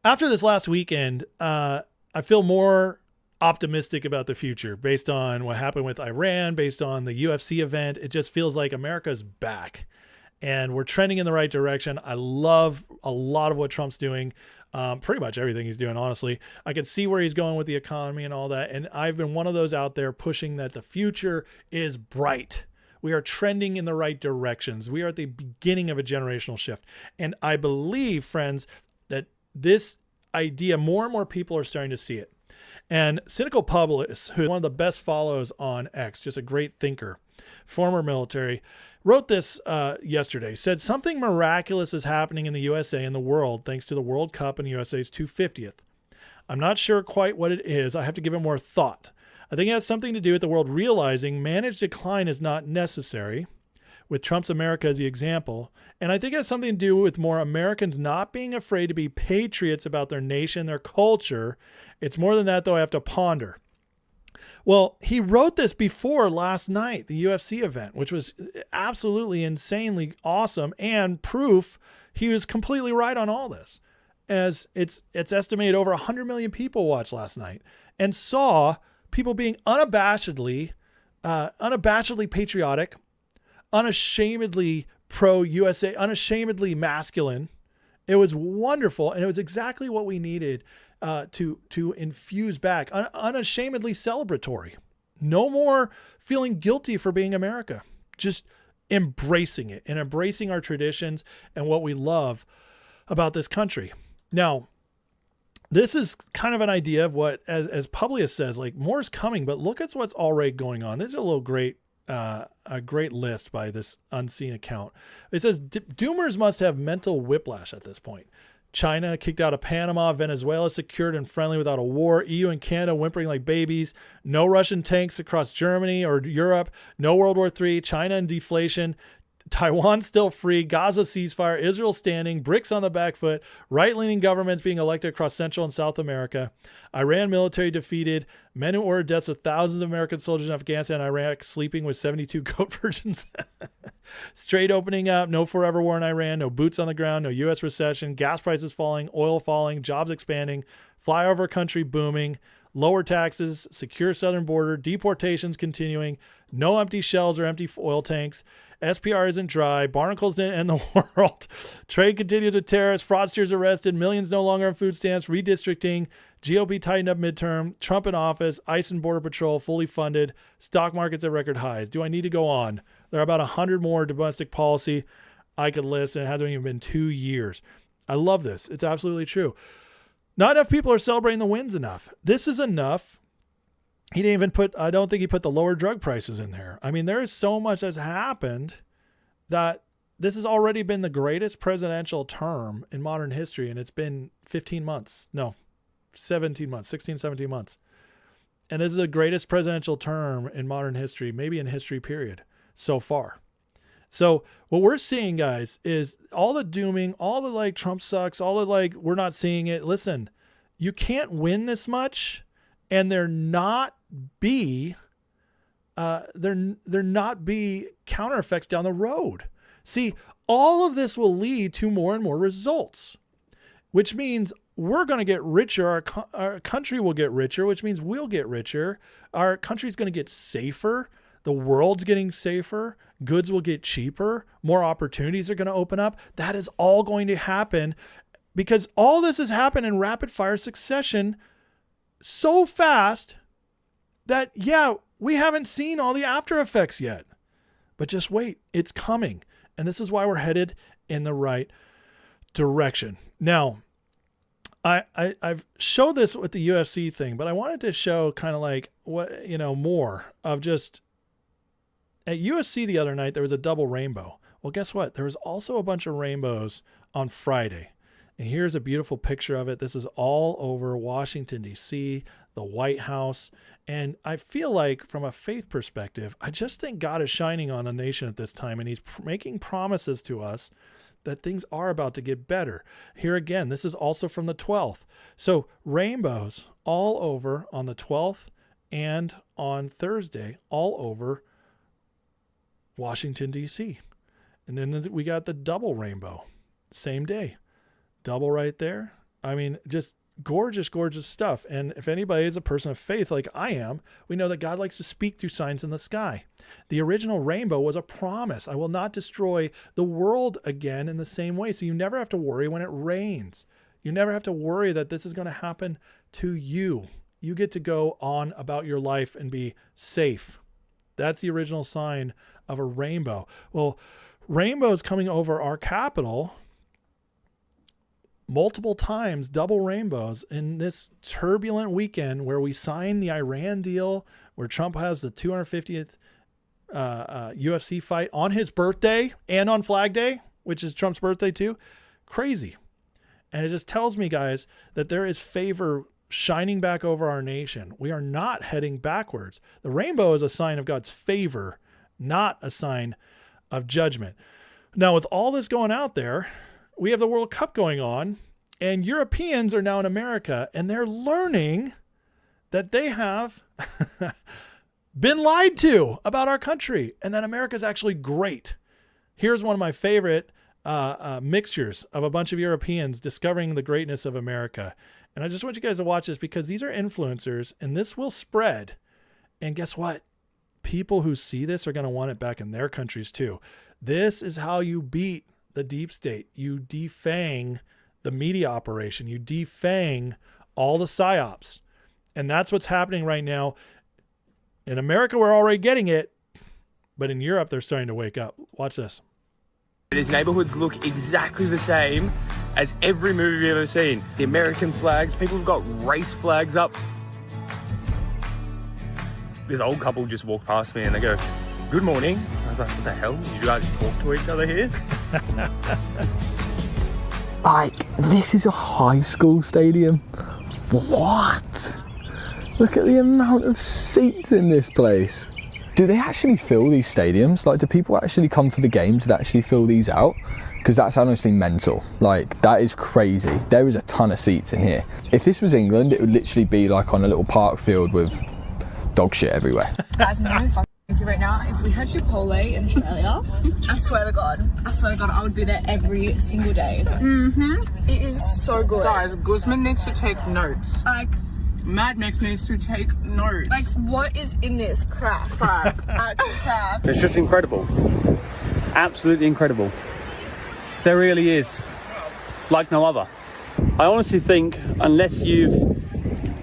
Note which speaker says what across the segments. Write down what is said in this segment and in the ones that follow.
Speaker 1: After this last weekend, I feel more optimistic about the future based on what happened with Iran, based on the UFC event. It just feels like America's back and we're trending in the right direction. I love a lot of what Trump's doing. Pretty much everything he's doing, honestly. I can see where he's going with the economy and all that. And I've been one of those out there pushing that the future is bright. We are trending in the right directions. We are at the beginning of a generational shift. And I believe, friends, that this idea, more and more people are starting to see it. And Cynical Publius, who's one of the best follows on X, just a great thinker, former military, wrote this yesterday, said something miraculous is happening in the USA and the world thanks to the World Cup and USA's 250th. I'm not sure quite what it is. I have to give it more thought. I think it has something to do with the world realizing managed decline is not necessary, with Trump's America as the example. And I think it has something to do with more Americans not being afraid to be patriots about their nation, their culture. It's more than that, though, I have to ponder. Well, he wrote this before last night, the UFC event, which was absolutely insanely awesome and proof he was completely right on all this. As it's estimated over 100 million people watched last night and saw people being unabashedly patriotic, unashamedly pro-USA, unashamedly masculine. It was wonderful, and it was exactly what we needed to infuse back. Unashamedly celebratory. No more feeling guilty for being America. Just embracing it and embracing our traditions and what we love about this country. Now, this is kind of an idea of what, as Publius says, like more is coming, but look at what's already going on. This is a great list by this unseen account. It says doomers must have mental whiplash at this point. China kicked out of Panama, Venezuela secured and friendly without a war, EU and Canada whimpering like babies, no Russian tanks across Germany or Europe, no World War III, China in deflation, Taiwan still free, Gaza ceasefire, Israel standing, BRICS on the back foot, right-leaning governments being elected across Central and South America, Iran military defeated, men who ordered deaths of thousands of American soldiers in Afghanistan and Iraq sleeping with 72 goat virgins, straight opening up, no forever war in Iran, no boots on the ground, no U.S. recession, gas prices falling, oil falling, jobs expanding, flyover country booming, lower taxes, secure southern border, deportations continuing, no empty shells or empty oil tanks, SPR isn't dry, barnacles didn't end the world, trade continues with tariffs, fraudsters arrested, millions no longer on food stamps, redistricting, GOP tightened up midterm, Trump in office, ICE and Border Patrol fully funded, stock markets at record highs. Do I need to go on? There are about 100 more domestic policy I could list, and it hasn't even been 2 years. I love this. It's absolutely true. Not enough people are celebrating the wins enough. This is enough. He didn't even I don't think he put the lower drug prices in there. I mean, there is so much that's happened that this has already been the greatest presidential term in modern history. And it's been 15 months. No, 17 months, 16, 17 months. And this is the greatest presidential term in modern history, maybe in history period so far. So what we're seeing, guys, is all the dooming, all the like Trump sucks, all the like we're not seeing it. Listen, you can't win this much, and there not be counter effects down the road. See, all of this will lead to more and more results, which means we're going to get richer. Our country will get richer, which means we'll get richer. Our country's going to get safer. The world's getting safer. Goods will get cheaper. More opportunities are going to open up. That is all going to happen because all this has happened in rapid fire succession so fast that, yeah, we haven't seen all the after effects yet. But just wait, it's coming. And this is why we're headed in the right direction. Now, I've showed this with the UFC thing, but I wanted to show kind of like what, more of just at UFC the other night, there was a double rainbow. Well, guess what? There was also a bunch of rainbows on Friday. And here's a beautiful picture of it. This is all over Washington, D.C., the White House. And I feel like from a faith perspective, I just think God is shining on the nation at this time. And he's making promises to us that things are about to get better. Here again, this is also from the 12th. So rainbows all over on the 12th and on Thursday, all over Washington, D.C. And then we got the double rainbow, same day. Double right there, I mean, just gorgeous, gorgeous stuff. And if anybody is a person of faith like I am, we know that God likes to speak through signs in the sky. The original rainbow was a promise. I will not destroy the world again in the same way. So you never have to worry when it rains. You never have to worry that this is going to happen to you. You get to go on about your life and be safe. That's the original sign of a rainbow. Well, rainbows coming over our capital multiple times, double rainbows in this turbulent weekend where we signed the Iran deal, where Trump has the 250th UFC fight on his birthday and on Flag Day, which is Trump's birthday too. Crazy. And it just tells me, guys, that there is favor shining back over our nation. We are not heading backwards. The rainbow is a sign of God's favor, not a sign of judgment. Now, with all this going out there, we have the World Cup going on, and Europeans are now in America, and they're learning that they have been lied to about our country and that America's actually great. Here's one of my favorite mixtures of a bunch of Europeans discovering the greatness of America. And I just want you guys to watch this because these are influencers and this will spread. And guess what? People who see this are going to want it back in their countries too. This is how you beat the deep state. You defang the media operation. You defang all the psyops. And that's what's happening right now. In America, we're already getting it. But in Europe, they're starting to wake up. Watch this.
Speaker 2: His neighborhoods look exactly the same as every movie you've ever seen. The American flags, people have got race flags up. This old couple just walked past me and they go, "Good morning." I was like, what the hell? Did you guys talk to each other here?
Speaker 3: Like, this is a high school stadium. What? Look at the amount of seats in this place. Do they actually fill these stadiums? Like, do people actually come for the games and actually fill these out? Because that's honestly mental. Like, that is crazy. There is a ton of seats in here. If this was England, it would literally be like on a little park field with dog shit everywhere.
Speaker 4: Guys, no fucking right now. If we had Chipotle in Australia, I swear to God, I would be there every single day. It is so good.
Speaker 5: Guys, Guzman needs to take notes.
Speaker 4: Like,
Speaker 5: Mad Max needs to take notes.
Speaker 4: like what is in this crap? Actual crap.
Speaker 2: It's just incredible. Absolutely incredible. There really is. Like no other. I honestly think unless you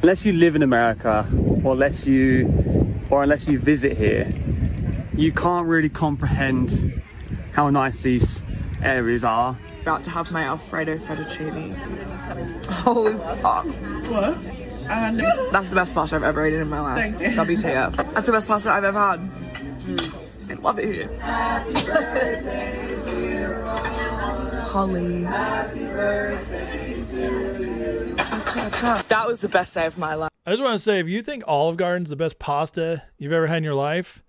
Speaker 2: live in America or unless you visit here, you can't really comprehend how nice these areas are.
Speaker 5: About to have my Alfredo fettuccine. Holy fuck. What? And that's the best pasta I've ever eaten in my life.
Speaker 4: Thanks.
Speaker 5: WTF. That's the best pasta I've ever had. I love it here. Holly. That was the best day of my life.
Speaker 1: I just want to say, if you think Olive Garden's the best pasta you've ever had in your life,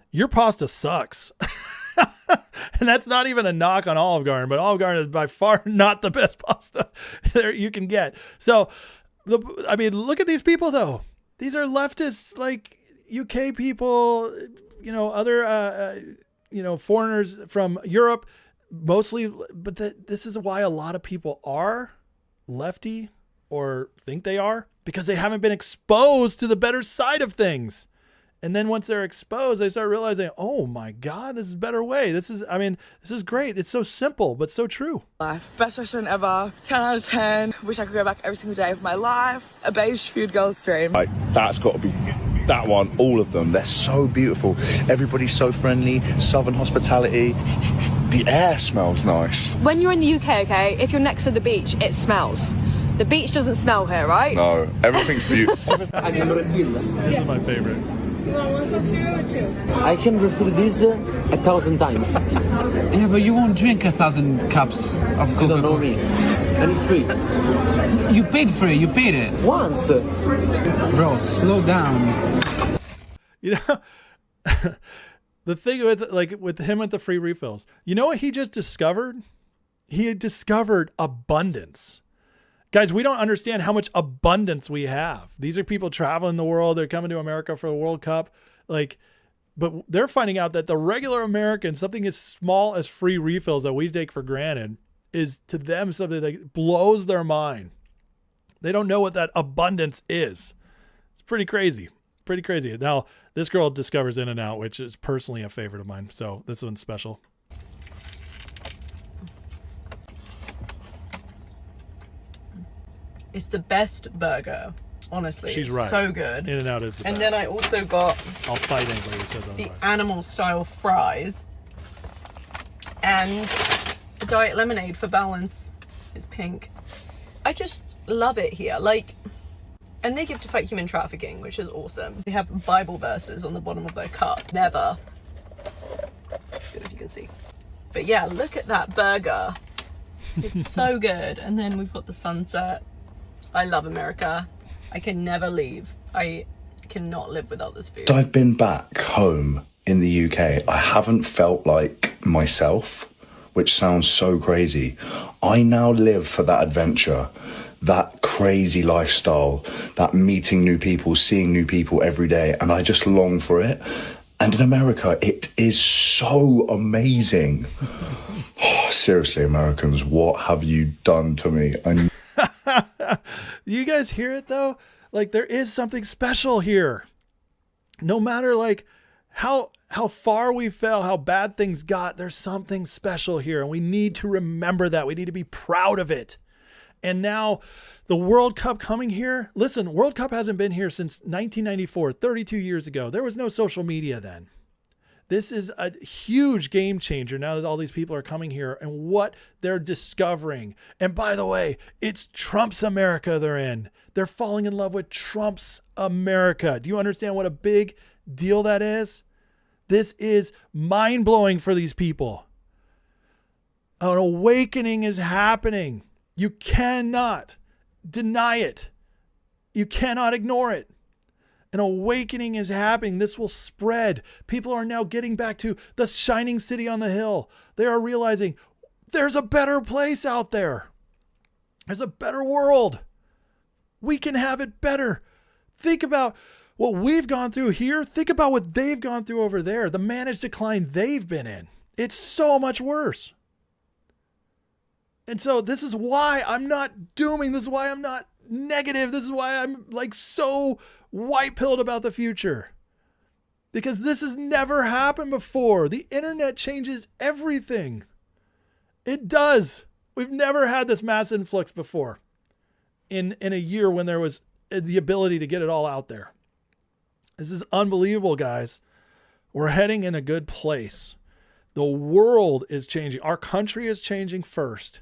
Speaker 1: your pasta sucks. And that's not even a knock on Olive Garden, but Olive Garden is by far not the best pasta there you can get. So, I mean, look at these people though. These are leftists, like UK people, other, foreigners from Europe, mostly. But this is why a lot of people are lefty or think they are, because they haven't been exposed to the better side of things. And then once they're exposed, they start realizing, oh my God, this is a better way. This is great. It's so simple, but so true.
Speaker 5: Life. Best restaurant ever. 10 out of 10. Wish I could go back every single day of my life. A beige food girl's dream.
Speaker 6: Like, that's got to be that one. All of them. They're so beautiful. Everybody's so friendly. Southern hospitality. The air smells nice.
Speaker 7: When you're in the UK, okay, if you're next to the beach, it smells. The beach doesn't smell here, right?
Speaker 6: No, everything's beautiful.
Speaker 1: This is my favorite.
Speaker 8: I can refill this 1,000 times.
Speaker 9: Yeah, but you won't drink 1,000 cups of Coca-Cola.
Speaker 8: You don't know me. And it's free.
Speaker 9: You paid for it. You paid it.
Speaker 8: Once.
Speaker 9: Bro, slow down.
Speaker 1: The thing with him with the free refills, you know what he just discovered? He had discovered abundance. Guys, we don't understand how much abundance we have. These are people traveling the world. They're coming to America for the World Cup. But they're finding out that the regular American, something as small as free refills that we take for granted, is to them something that blows their mind. They don't know what that abundance is. It's pretty crazy. Pretty crazy. Now, this girl discovers In-N-Out, which is personally a favorite of mine. So this one's special.
Speaker 5: It's the best burger, honestly.
Speaker 1: She's
Speaker 5: it's
Speaker 1: right.
Speaker 5: So good.
Speaker 1: In-N-Out is the
Speaker 5: and
Speaker 1: best.
Speaker 5: then I also got
Speaker 1: I'll fight anybody who says
Speaker 5: the
Speaker 1: otherwise.
Speaker 5: animal style fries and the diet lemonade for balance. It's pink. I just love it here. Like, and they give to fight human trafficking, which is awesome. They have Bible verses on the bottom of their cup. Never. Good if you can see. But yeah, look at that burger. It's so good. And then we've got the sunset. I love America. I can never leave. I cannot live without this food.
Speaker 6: I've been back home in the UK. I haven't felt like myself, which sounds so crazy. I now live for that adventure, that crazy lifestyle, that meeting new people, seeing new people every day, and I just long for it. And in America, it is so amazing. Oh, seriously, Americans, what have you done to me?
Speaker 1: You guys hear it though? Like, there is something special here. No matter like how far we fell, how bad things got, there's something special here. And we need to remember that. We need to be proud of it. And now the World Cup coming here. Listen, World Cup hasn't been here since 1994, 32 years ago. There was no social media then. This is a huge game changer now that all these people are coming here and what they're discovering. And by the way, it's Trump's America they're in. They're falling in love with Trump's America. Do you understand what a big deal that is? This is mind-blowing for these people. An awakening is happening. You cannot deny it. You cannot ignore it. An awakening is happening. This will spread. People are now getting back to the shining city on the hill. They are realizing there's a better place out there. There's a better world. We can have it better. Think about what we've gone through here. Think about what they've gone through over there. The managed decline they've been in. It's so much worse. And so this is why I'm not dooming. This is why I'm not negative. This is why I'm like so white-pilled about the future. Because this has never happened before. The internet changes everything. It does. We've never had this mass influx before in a year when there was the ability to get it all out there. This is unbelievable, guys. We're heading in a good place. The world is changing. Our country is changing first.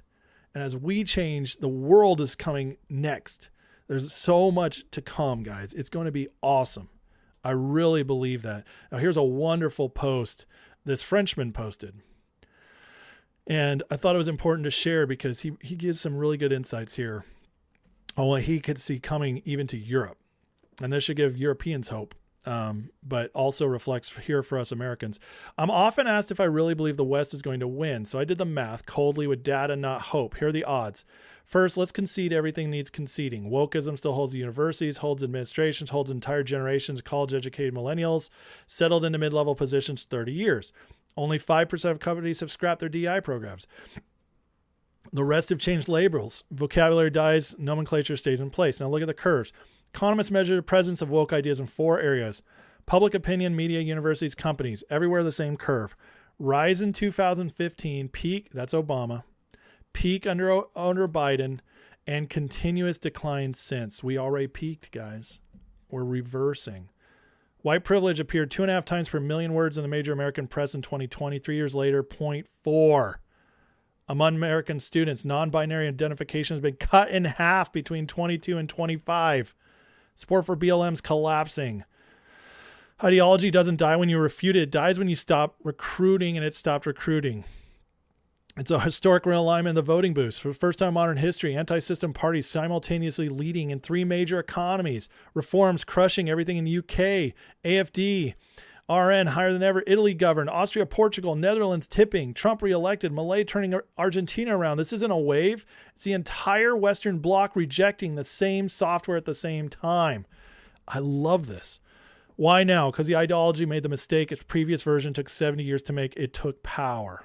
Speaker 1: And as we change, the world is coming next. There's so much to come, guys. It's going to be awesome. I really believe that. Now, here's a wonderful post this Frenchman posted. And I thought it was important to share because he gives some really good insights here on what he could see coming even to Europe. And this should give Europeans hope. But also reflects here for us Americans. I'm often asked if I really believe the West is going to win. So I did the math coldly with data, not hope. Here are the odds. First, let's concede everything needs conceding. Wokeism still holds the universities, holds administrations, holds entire generations, college-educated millennials, settled into mid-level positions 30 years. Only 5% of companies have scrapped their DI programs. The rest have changed labels. Vocabulary dies, nomenclature stays in place. Now look at the curves. Economists measure the presence of woke ideas in 4 areas. Public opinion, media, universities, companies. Everywhere the same curve. Rise in 2015, peak, that's Obama. Peak under Biden, and continuous decline since. We already peaked, guys. We're reversing. White privilege appeared 2.5 times per million words in the major American press in 2020. 3 years later, 0.4. Among American students, non-binary identification has been cut in half between 22 and 25. Support for BLM's collapsing. Ideology doesn't die when you refute it. It dies when you stop recruiting, and it stopped recruiting. It's a historic realignment in the voting booths. For the first time in modern history, anti-system parties simultaneously leading in 3 major economies. Reforms crushing everything in the UK. AFD, RN higher than ever. Italy governed. Austria, Portugal, Netherlands tipping. Trump reelected. Malay turning Argentina around. This isn't a wave. It's the entire Western bloc rejecting the same software at the same time. I love this. Why now? Because the ideology made the mistake its previous version took 70 years to make. It took power.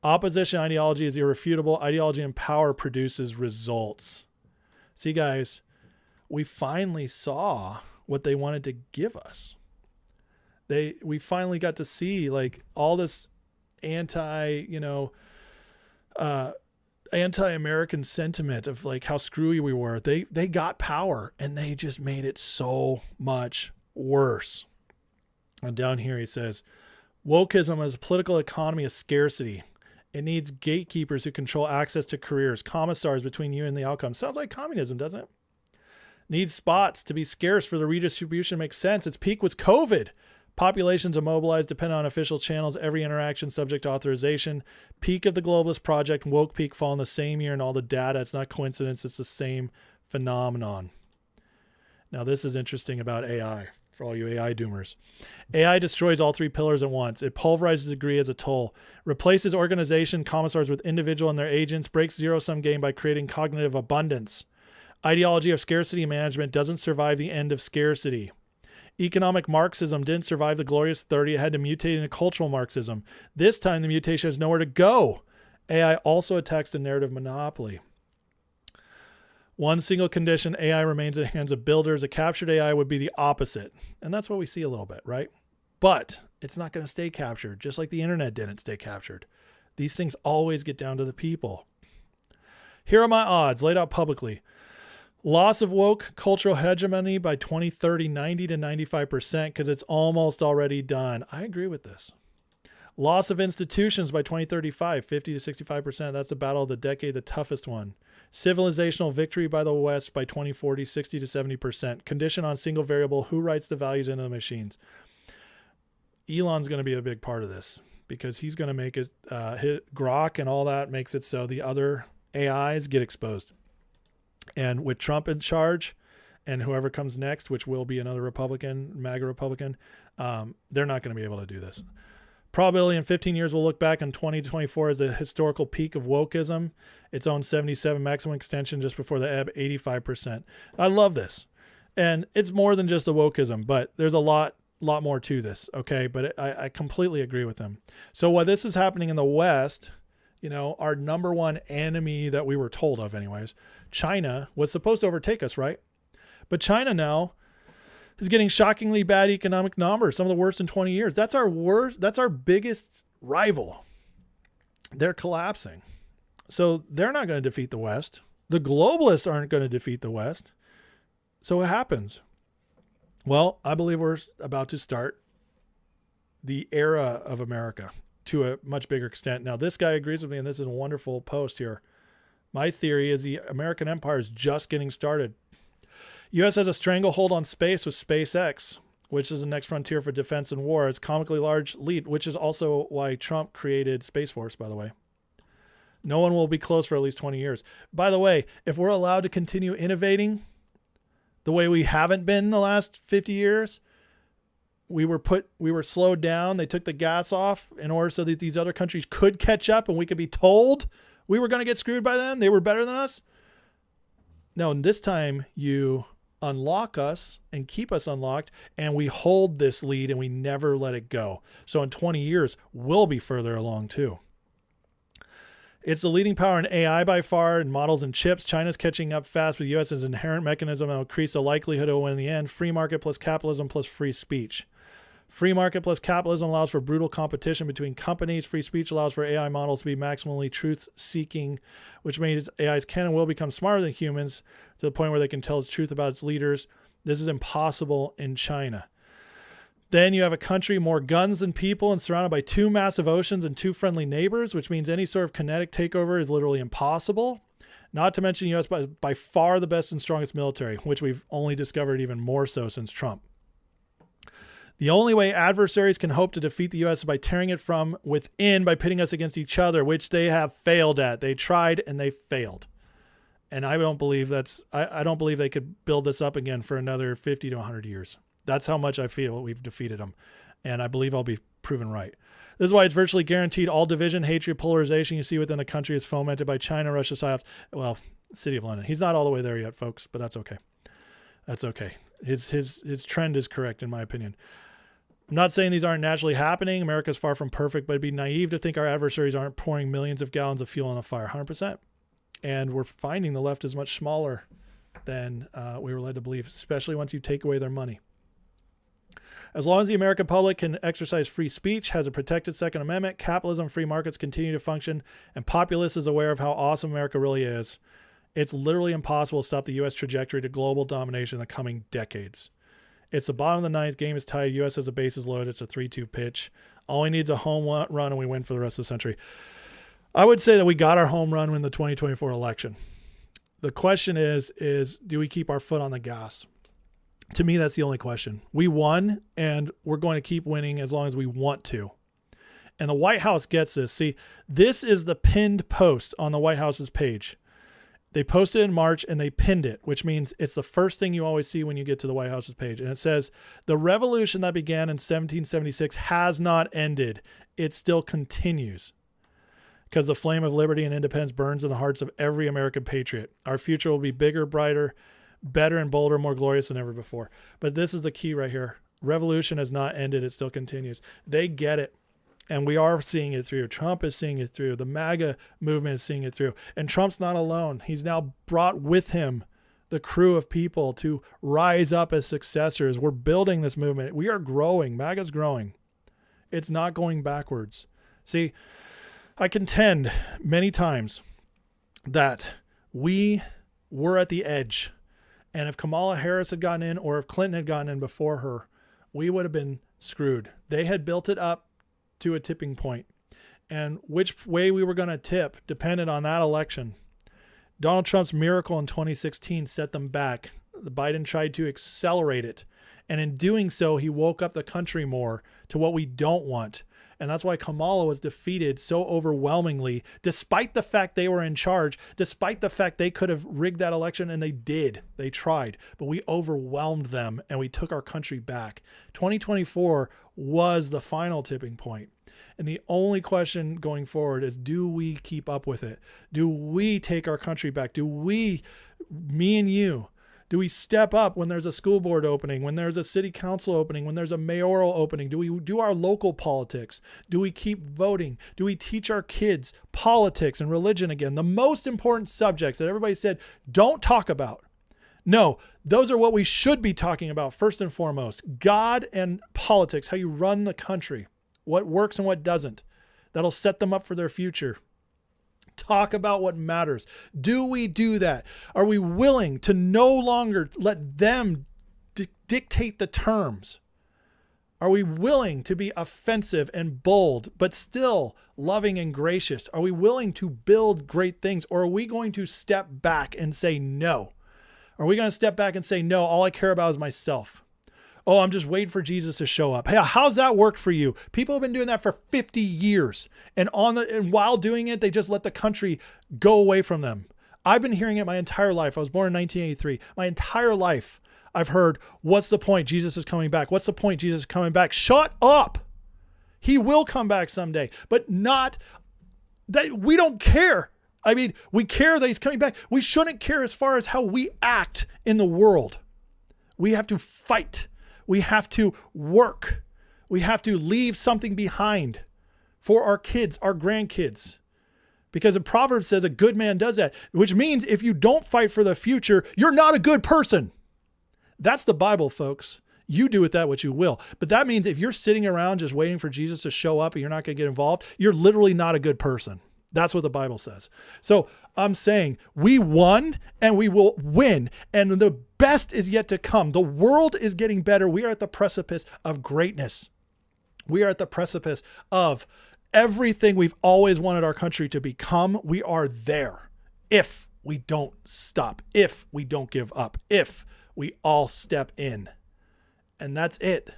Speaker 1: Opposition ideology is irrefutable. Ideology and power produces results. See, guys, we finally saw what they wanted to give us. We finally got to see like all this anti-American sentiment of like how screwy we were. They got power and they just made it so much worse. And down here he says, wokeism is a political economy of scarcity. It needs gatekeepers who control access to careers, commissars between you and the outcome. Sounds like communism, doesn't it? Needs spots to be scarce for the redistribution makes sense. Its peak was COVID. Populations immobilized, depend on official channels, every interaction subject to authorization. Peak of the globalist project, woke peak fall in the same year, and all the data. It's not coincidence. It's the same phenomenon. Now, this is interesting about AI for all you AI doomers. AI destroys all three pillars at once. It pulverizes degree as a toll, replaces organization, commissars with individual and their agents, breaks zero-sum game by creating cognitive abundance. Ideology of scarcity management doesn't survive the end of scarcity. Economic Marxism didn't survive the glorious 30. It had to mutate into cultural Marxism. This time, the mutation has nowhere to go. AI also attacks the narrative monopoly. One single condition, AI remains in the hands of builders. A captured AI would be the opposite. And that's what we see a little bit, right? But it's not going to stay captured, just like the internet didn't stay captured. These things always get down to the people. Here are my odds laid out publicly. Loss of woke cultural hegemony by 2030, 90 to 95%, because it's almost already done. I agree with this. Loss of institutions by 2035, 50 to 65%. That's the battle of the decade, the toughest one. Civilizational victory by the West by 2040, 60 to 70%. Condition on single variable, who writes the values into the machines? Elon's going to be a big part of this because he's going to make it, hit Grok and all that makes it so the other AIs get exposed. And with Trump in charge and whoever comes next, which will be another Republican, MAGA Republican, they're not going to be able to do this. Probability in 15 years, we'll look back on 2024 as a historical peak of wokeism. Its own 77 maximum extension just before the ebb, 85%. I love this. And it's more than just the wokeism, but there's a lot more to this. Okay. But I completely agree with them. So while this is happening in the West, you know, our number one enemy that we were told of anyways, China was supposed to overtake us, right? But China now is getting shockingly bad economic numbers, some of the worst in 20 years. That's our worst. That's our biggest rival. They're collapsing. So they're not going to defeat the West. The globalists aren't going to defeat the West. So what happens? Well, I believe we're about to start the era of America to a much bigger extent. Now, this guy agrees with me, and this is a wonderful post here. My theory is the American empire is just getting started. U.S. has a stranglehold on space with SpaceX, which is the next frontier for defense and war. It's comically large lead, which is also why Trump created Space Force, by the way. No one will be close for at least 20 years. By the way, if we're allowed to continue innovating the way we haven't been the last 50 years, we were slowed down. They took the gas off in order so that these other countries could catch up and we could be told we were going to get screwed by them. They were better than us. No, and this time you unlock us and keep us unlocked, and we hold this lead and we never let it go. So in 20 years, we'll be further along too. It's the leading power in AI by far, in models and chips. China's catching up fast, but the U.S. has an inherent mechanism that will increase the likelihood of winning in the end. Free market plus capitalism plus free speech. Free market plus capitalism allows for brutal competition between companies. Free speech allows for AI models to be maximally truth-seeking, which means AIs can and will become smarter than humans to the point where they can tell the truth about its leaders. This is impossible in China. Then you have a country more guns than people and surrounded by two massive oceans and two friendly neighbors, which means any sort of kinetic takeover is literally impossible. Not to mention U.S. by far the best and strongest military, which we've only discovered even more so since Trump. The only way adversaries can hope to defeat the U.S. is by tearing it from within, by pitting us against each other, which they have failed at. They tried and they failed. And I don't believe I don't believe they could build this up again for another 50 to 100 years. That's how much I feel we've defeated them. And I believe I'll be proven right. This is why it's virtually guaranteed all division, hatred, polarization you see within the country is fomented by China, Russia, psyops. Well, City of London. He's not all the way there yet, folks, but that's okay. That's okay. His trend is correct, in my opinion. I'm not saying these aren't naturally happening. America's far from perfect, but it'd be naive to think our adversaries aren't pouring millions of gallons of fuel on a fire. 100%. And we're finding the left is much smaller than we were led to believe, especially once you take away their money. As long as the American public can exercise free speech, has a protected Second Amendment, capitalism, free markets continue to function, and populace is aware of how awesome America really is, it's literally impossible to stop the U.S. trajectory to global domination in the coming decades. It's the bottom of the ninth. Game is tied. U.S. has a bases loaded. It's a 3-2 pitch. All we need is a home run, and we win for the rest of the century. I would say that we got our home run in the 2024 election. The question is do we keep our foot on the gas? To me, that's the only question. We won, and we're going to keep winning as long as we want to. And the White House gets this. See, this is the pinned post on the White House's page. They posted it in March and they pinned it, which means it's the first thing you always see when you get to the White House's page. And it says, the revolution that began in 1776 has not ended. It still continues. Because the flame of liberty and independence burns in the hearts of every American patriot. Our future will be bigger, brighter, better and bolder, more glorious than ever before. But this is the key right here. Revolution has not ended. It still continues. They get it. And we are seeing it through. Trump is seeing it through. The MAGA movement is seeing it through. And Trump's not alone. He's now brought with him the crew of people to rise up as successors. We're building this movement. We are growing. MAGA's growing. It's not going backwards. See, I contend many times that we were at the edge. And if Kamala Harris had gotten in, or if Clinton had gotten in before her, we would have been screwed. They had built it up to a tipping point, and which way we were going to tip depended on that election. Donald Trump's miracle in 2016 set them back. The Biden tried to accelerate it, and in doing so, he woke up the country more to what we don't want. And that's why Kamala was defeated so overwhelmingly, despite the fact they were in charge, despite the fact they could have rigged that election, and they did. They tried, but we overwhelmed them and we took our country back. 2024 was the final tipping point. And the only question going forward is, do we keep up with it? Do we take our country back? Do we, me and you, do we step up when there's a school board opening, when there's a city council opening, when there's a mayoral opening? Do we do our local politics? Do we keep voting? Do we teach our kids politics and religion again? The most important subjects that everybody said don't talk about. No, those are what we should be talking about first and foremost. God and politics, how you run the country, what works and what doesn't. That'll set them up for their future. Talk about what matters. Do we do that? Are we willing to no longer let them dictate the terms? Are we willing to be offensive and bold, but still loving and gracious? Are we willing to build great things, or are we going to step back and say no? Are we going to step back and say, no, all I care about is myself? Oh, I'm just waiting for Jesus to show up. Hey, how's that worked for you? People have been doing that for 50 years. And while doing it, they just let the country go away from them. I've been hearing it my entire life. I was born in 1983. My entire life, I've heard, what's the point? Jesus is coming back. What's the point? Jesus is coming back. Shut up. He will come back someday, but not that we don't care. I mean, we care that he's coming back. We shouldn't care as far as how we act in the world. We have to fight. We have to work. We have to leave something behind for our kids, our grandkids. Because the proverb says a good man does that, which means if you don't fight for the future, you're not a good person. That's the Bible, folks. You do with that what you will. But that means if you're sitting around just waiting for Jesus to show up and you're not going to get involved, you're literally not a good person. That's what the Bible says. So I'm saying we won and we will win. And the best is yet to come. The world is getting better. We are at the precipice of greatness. We are at the precipice of everything we've always wanted our country to become. We are there if we don't stop, if we don't give up, if we all step in. And that's it.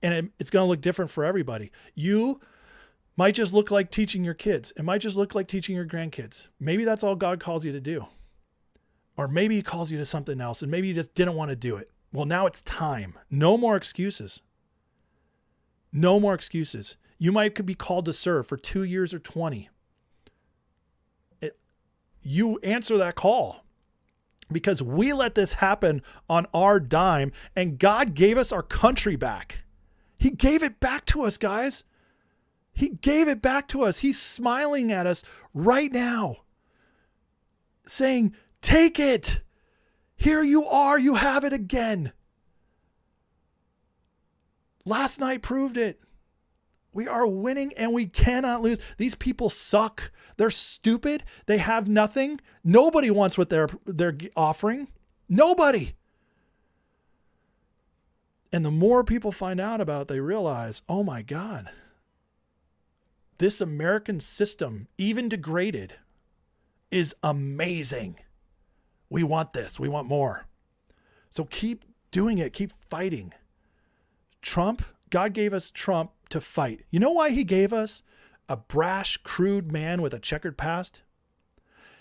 Speaker 1: And it's going to look different for everybody. You might just look like teaching your kids. It might just look like teaching your grandkids. Maybe that's all God calls you to do. Or maybe he calls you to something else and maybe you just didn't want to do it. Well, now it's time. No more excuses. No more excuses. You might be called to serve for 2 years or 20. You answer that call because we let this happen on our dime and God gave us our country back. He gave it back to us, guys. He gave it back to us. He's smiling at us right now, saying, take it. Here you are. You have it again. Last night proved it. We are winning and we cannot lose. These people suck. They're stupid. They have nothing. Nobody wants what they're offering. Nobody. And the more people find out about it, they realize, oh my God, this American system, even degraded, is amazing. We want this. We want more. So keep doing it. Keep fighting. Trump, God gave us Trump to fight. You know why he gave us a brash, crude man with a checkered past?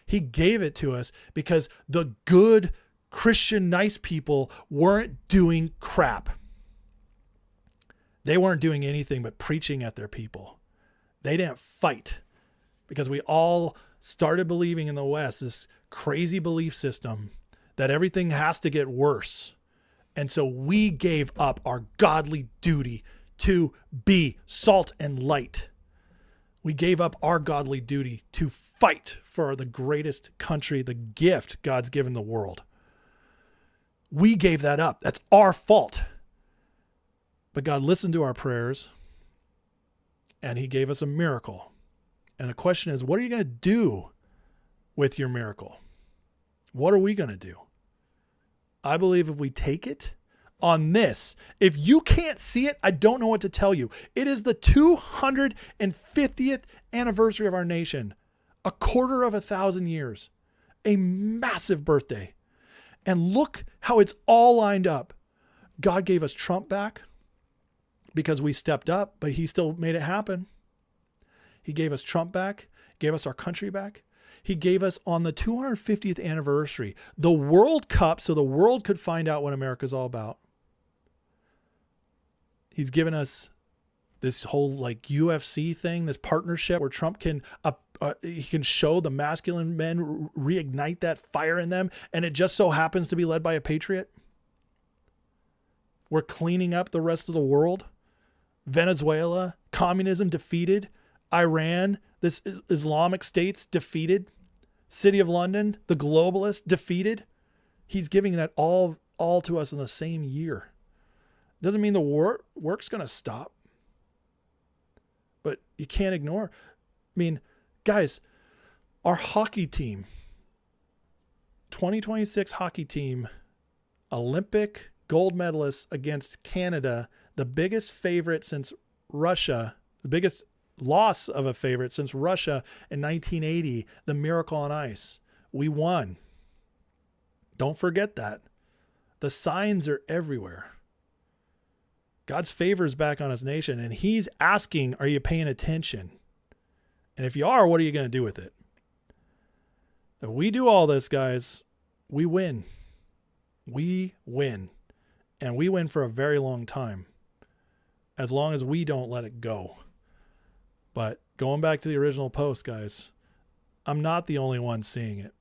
Speaker 1: He gave it to us because the good Christian, nice people weren't doing crap. They weren't doing anything but preaching at their people. They didn't fight because we all started believing in the West this crazy belief system that everything has to get worse. And so we gave up our godly duty to be salt and light. We gave up our godly duty to fight for the greatest country, the gift God's given the world. We gave that up. That's our fault. But God listened to our prayers and he gave us a miracle. And the question is, what are you going to do with your miracle? What are we going to do? I believe if we take it on this, if you can't see it, I don't know what to tell you. It is the 250th anniversary of our nation, a quarter of 1,000 years, a massive birthday. And look how it's all lined up. God gave us Trump back because we stepped up, but he still made it happen. He gave us Trump back, gave us our country back. He gave us on the 250th anniversary, the World Cup, so the world could find out what America's all about. He's given us this whole like UFC thing, this partnership where Trump can, he can show the masculine men, reignite that fire in them. And it just so happens to be led by a patriot. We're cleaning up the rest of the world. Venezuela, communism defeated. Iran, this Islamic states defeated. City of London, the globalists defeated. He's giving that all to us in the same year. Doesn't mean the work's going to stop. But you can't ignore. I mean, guys, our hockey team, 2026 hockey team, Olympic gold medalists against Canada, the biggest favorite since Russia, the biggest loss of a favorite since Russia in 1980, the Miracle on Ice. We won. Don't forget that. The signs are everywhere. God's favor is back on his nation, and he's asking, are you paying attention? And if you are, what are you going to do with it? If we do all this, guys, we win. We win. And we win for a very long time, as long as we don't let it go. But going back to the original post, guys, I'm not the only one seeing it.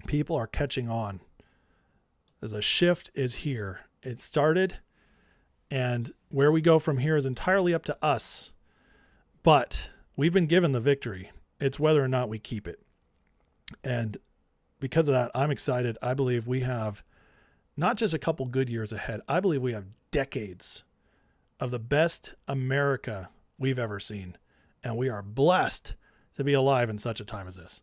Speaker 1: People are catching on. As a shift is here. It started, and where we go from here is entirely up to us. But we've been given the victory. It's whether or not we keep it. And because of that, I'm excited. I believe we have not just a couple good years ahead. I believe we have decades of the best America we've ever seen. And we are blessed to be alive in such a time as this.